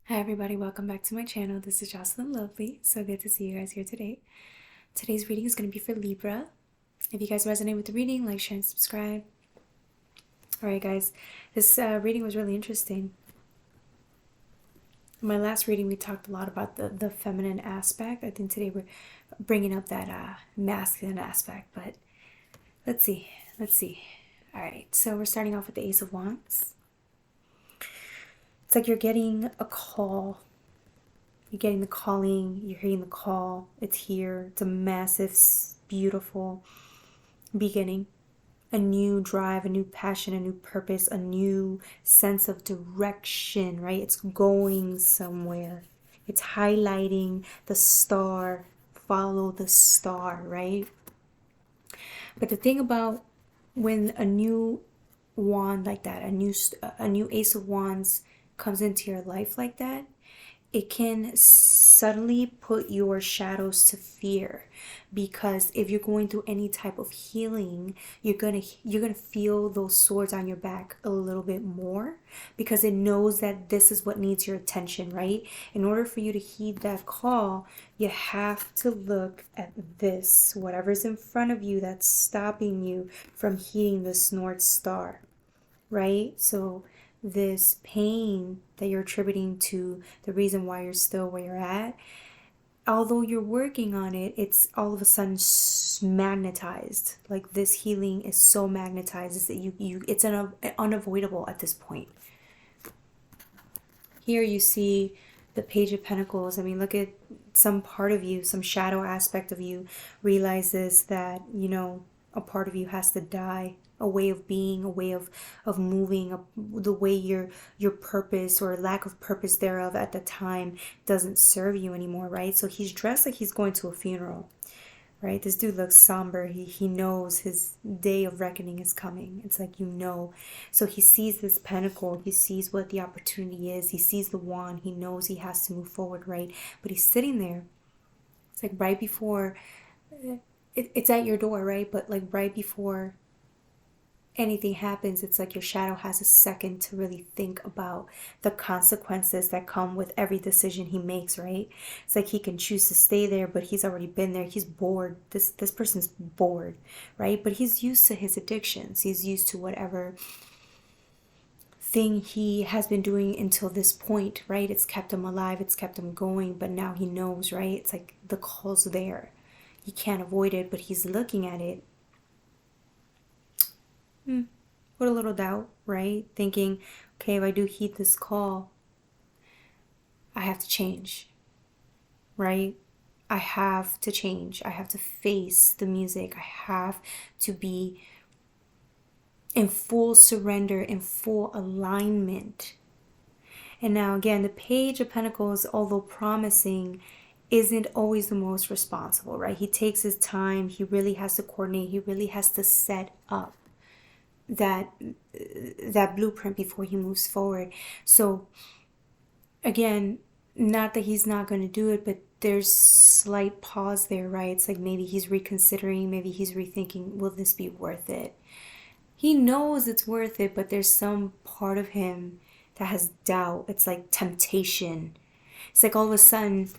Hi everybody, welcome back to my channel. This is Jocelyn Lovely. So good to see you guys here today. Today's reading is going to be for Libra. If you guys resonate with the reading, like, share, and subscribe. Alright guys, this reading was really interesting. In my last reading we talked a lot about the feminine aspect. I think today we're bringing up that masculine aspect, but let's see. Alright, so we're starting off with the Ace of Wands. It's like you're getting a call. You're getting the calling, you're hearing the call. It's here. It's a massive, beautiful beginning. A new drive, a new passion, a new purpose, a new sense of direction, right? It's going somewhere. It's highlighting the star. Follow the star, right? But the thing about when a new wand like that, a new Ace of Wands comes into your life like that, it can suddenly put your shadows to fear, because if you're going through any type of healing, you're gonna feel those swords on your back a little bit more, because it knows that this is what needs your attention, right? In order for you to heed that call, you have to look at this, whatever's in front of you that's stopping you from heeding this North Star, right? So this pain that you're attributing to the reason why you're still where you're at, although you're working on it, it's all of a sudden magnetized. Like this healing is so magnetized, is that it's unavoidable at this point. Here you see the Page of Pentacles. I mean, look at some part of you, some shadow aspect of you realizes that, a part of you has to die, a way of being, a way of moving, the way your purpose or lack of purpose thereof at the time doesn't serve you anymore, right? So he's dressed like he's going to a funeral, right? This dude looks somber. He knows his day of reckoning is coming. It's like, so he sees this pentacle, he sees what the opportunity is, he sees the wand, he knows he has to move forward, right? But he's sitting there. It's like right before it's at your door, right? But like right before anything happens, it's like your shadow has a second to really think about the consequences that come with every decision he makes, right? It's like he can choose to stay there, but he's already been there. He's bored. This person's bored, right? But he's used to his addictions. He's used to whatever thing he has been doing until this point, right? It's kept him alive, it's kept him going, but now he knows, right? It's like the call's there. He can't avoid it, but he's looking at it with a little doubt, right? Thinking, okay, if I do heed this call, I have to change, right? I have to change. I have to face the music. I have to be in full surrender, in full alignment. And now again, the Page of Pentacles, although promising, isn't always the most responsible, right? He takes his time. He really has to coordinate. He really has to set up that blueprint before he moves forward. So again, not that he's not going to do it, but there's slight pause there, right? It's like maybe he's reconsidering, maybe he's rethinking, will this be worth it? He knows it's worth it, but there's some part of him that has doubt. It's like temptation. It's like all of a sudden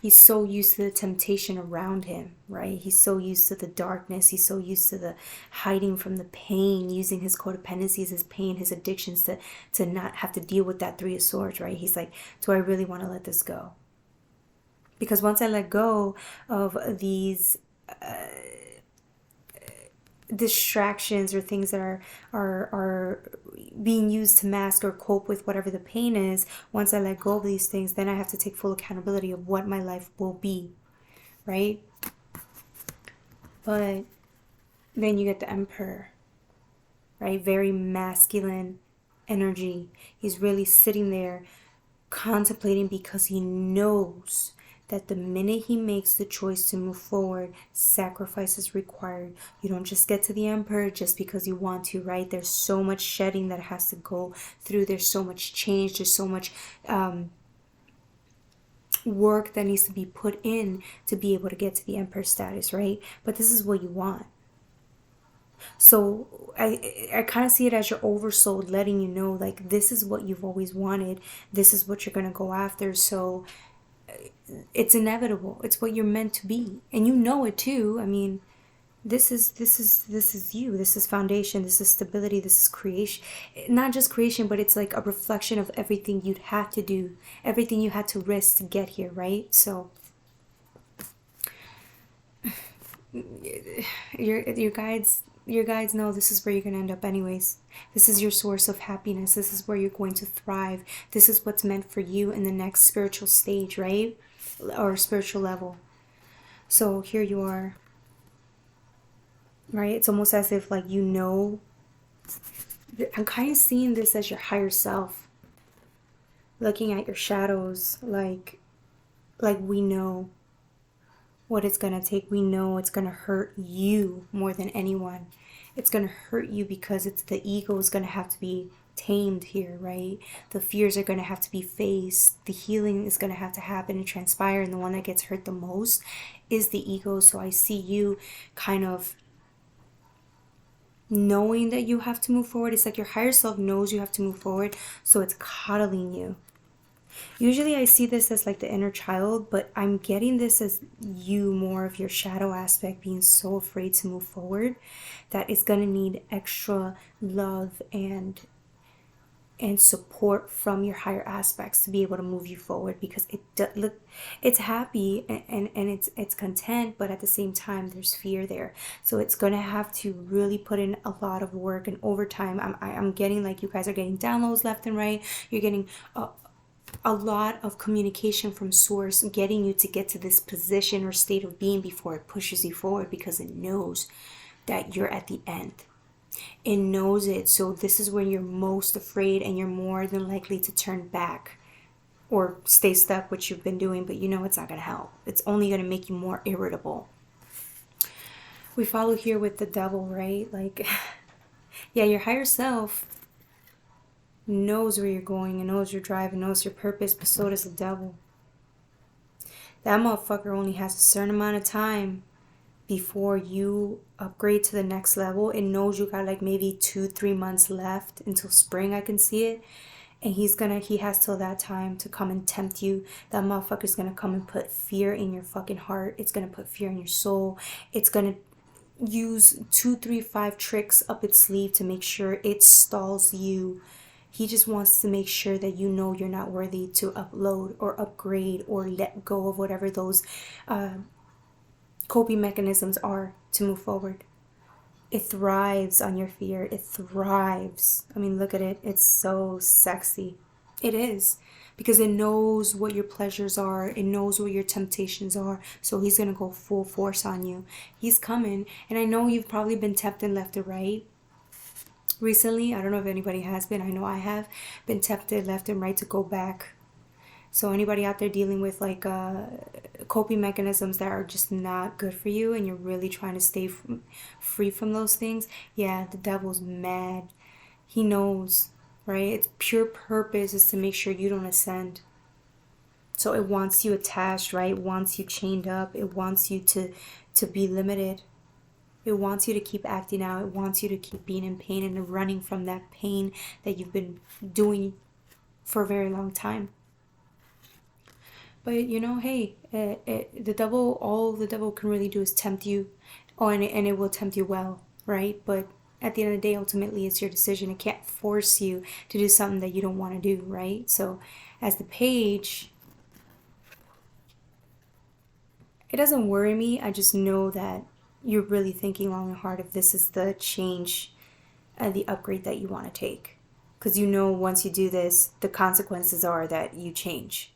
he's so used to the temptation around him, right? He's so used to the darkness. He's so used to the hiding from the pain, using his codependencies, his pain, his addictions to not have to deal with that Three of Swords, right? He's like, do I really want to let this go? Because once I let go of these distractions or things that are being used to mask or cope with whatever the pain is, once I let go of these things, then I have to take full accountability of what my life will be, right? But then you get the Emperor, right? Very masculine energy. He's really sitting there contemplating, because he knows that the minute he makes the choice to move forward, sacrifice is required. You don't just get to the Emperor just because you want to, right? There's so much shedding that has to go through. There's so much change. There's so much work that needs to be put in to be able to get to the Emperor status, right? But this is what you want. So I kind of see it as your oversoul letting you know, like, this is what you've always wanted. This is what you're going to go after. So it's inevitable. It's what you're meant to be. And you know it too. I mean, this is you. This is foundation. This is stability. This is creation. Not just creation, but it's like a reflection of everything you'd had to do, everything you had to risk to get here, right? So your guides know this is where you're going to end up anyways. This is your source of happiness. This is where you're going to thrive. This is what's meant for you in the next spiritual stage, right? Or spiritual level. So here you are, right? It's almost as if, like, I'm kind of seeing this as your higher self looking at your shadows, like we know what it's going to take. We know it's going to hurt you more than anyone. It's going to hurt you because it's the ego is going to have to be tamed here, right? The fears are going to have to be faced. The healing is going to have to happen and transpire. And the one that gets hurt the most is the ego. So I see you kind of knowing that you have to move forward. It's like your higher self knows you have to move forward. So it's coddling you. Usually I see this as like the inner child, but I'm getting this as you, more of your shadow aspect, being so afraid to move forward that it's going to need extra love and support from your higher aspects to be able to move you forward, because it's happy and it's content, but at the same time there's fear there. So it's going to have to really put in a lot of work and overtime. I'm getting like you guys are getting downloads left and right. You're getting a lot of communication from source, getting you to get to this position or state of being before it pushes you forward, because it knows that you're at the end. It knows it. So this is when you're most afraid and you're more than likely to turn back or stay stuck, which you've been doing, but you know it's not going to help. It's only going to make you more irritable. We follow here with the devil, right? Like, yeah, your higher self knows where you're going and knows your drive and knows your purpose, but so does the devil. That motherfucker only has a certain amount of time before you upgrade to the next level. It knows you got like maybe 2-3 months left until spring. I can see it. And he has till that time to come and tempt you. That motherfucker's gonna come and put fear in your fucking heart. It's gonna put fear in your soul. It's gonna use 2, 3, 5 tricks up its sleeve to make sure it stalls you. He just wants to make sure that you know you're not worthy to upload or upgrade or let go of whatever those coping mechanisms are to move forward. It thrives on your fear. It thrives. I mean, look at it. It's so sexy. It is. Because it knows what your pleasures are. It knows what your temptations are. So he's going to go full force on you. He's coming. And I know you've probably been tempted left or right recently. I don't know if anybody has been. I know I have been tempted left and right to go back. So anybody out there dealing with like coping mechanisms that are just not good for you and you're really trying to stay free from those things, yeah, the devil's mad. He knows, right? Its pure purpose is to make sure you don't ascend. So it wants you attached, right? It wants you chained up. It wants you to be limited. It wants you to keep acting out. It wants you to keep being in pain and running from that pain that you've been doing for a very long time. But you know, hey, the devil, all the devil can really do is tempt you. Oh, and it will tempt you well, right? But at the end of the day, ultimately, it's your decision. It can't force you to do something that you don't want to do, right? So as the page, it doesn't worry me. I just know that you're really thinking long and hard if this is the change and the upgrade that you want to take. Because you know once you do this, the consequences are that you change.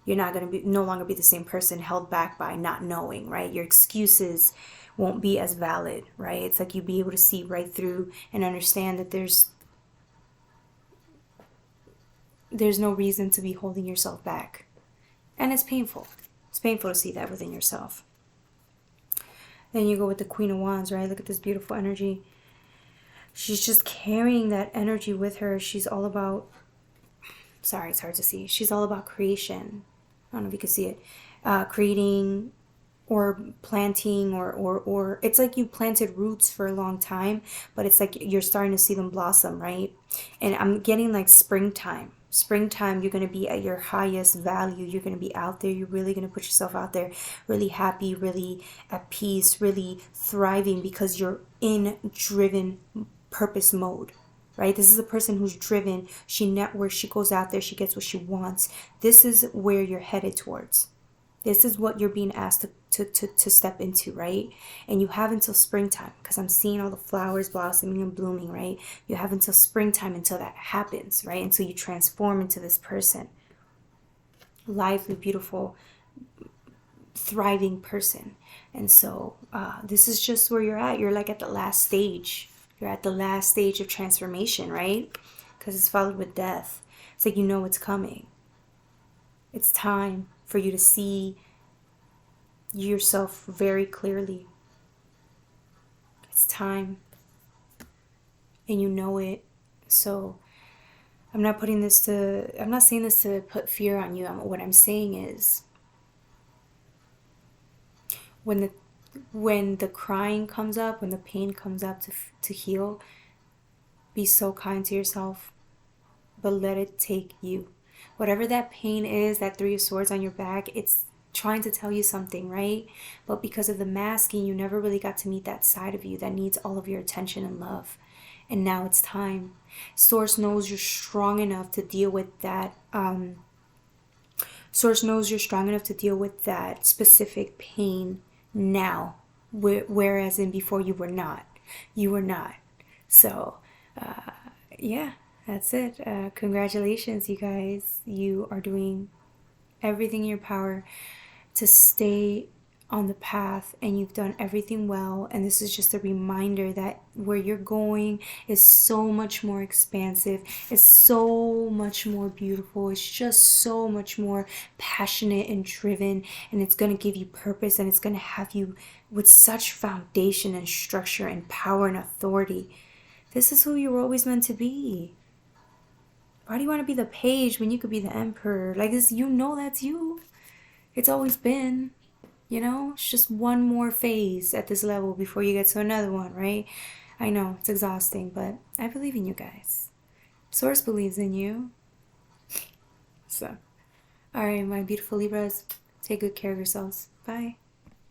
You're not going to no longer be the same person held back by not knowing, right? Your excuses won't be as valid, right? It's like you'll be able to see right through and understand that there's no reason to be holding yourself back. And it's painful. It's painful to see that within yourself. Then you go with the Queen of Wands, right? Look at this beautiful energy. She's just carrying that energy with her. She's all about, sorry, it's hard to see. She's all about creation. I don't know if you can see it. Creating or planting, or it's like you planted roots for a long time, but it's like you're starting to see them blossom, right? And I'm getting like springtime, you're going to be at your highest value. You're going to be out there, you're really going to put yourself out there, really happy, really at peace, really thriving, because you're in driven purpose mode, right? This is a person who's driven. She networks, she goes out there, she gets what she wants. This is where you're headed towards. This is what you're being asked to step into, right? And you have until springtime, because I'm seeing all the flowers blossoming and blooming, right? You have until springtime until that happens, right? Until you transform into this person. Lively, beautiful, thriving person. And so this is just where you're at. You're like at the last stage. You're at the last stage of transformation, right? Because it's followed with death. It's like you know it's coming. It's time for you to see yourself very clearly. It's time. And you know it. So I'm not saying this to put fear on you. What I'm saying is, when the crying comes up, when the pain comes up to heal, be so kind to yourself, but let it take you. Whatever that pain is, that 3 of Swords on your back, it's trying to tell you something, right? But because of the masking, you never really got to meet that side of you that needs all of your attention and love. And now it's time. Source knows you're strong enough to deal with that. Source knows you're strong enough to deal with that specific pain now, whereas in before you were not. You were not. So, yeah, that's it. Congratulations, you guys. You are doing everything in your power to stay on the path, and you've done everything well. And this is just a reminder that where you're going is so much more expansive, it's so much more beautiful, it's just so much more passionate and driven, and it's going to give you purpose, and it's going to have you with such foundation and structure and power and authority. This is who you were always meant to be. Why do you want to be the page when you could be the emperor? Like this, you know that's you. It's always been. You know, it's just one more phase at this level before you get to another one, right? I know, it's exhausting, but I believe in you guys. Source believes in you. So, alright, my beautiful Libras, take good care of yourselves. Bye.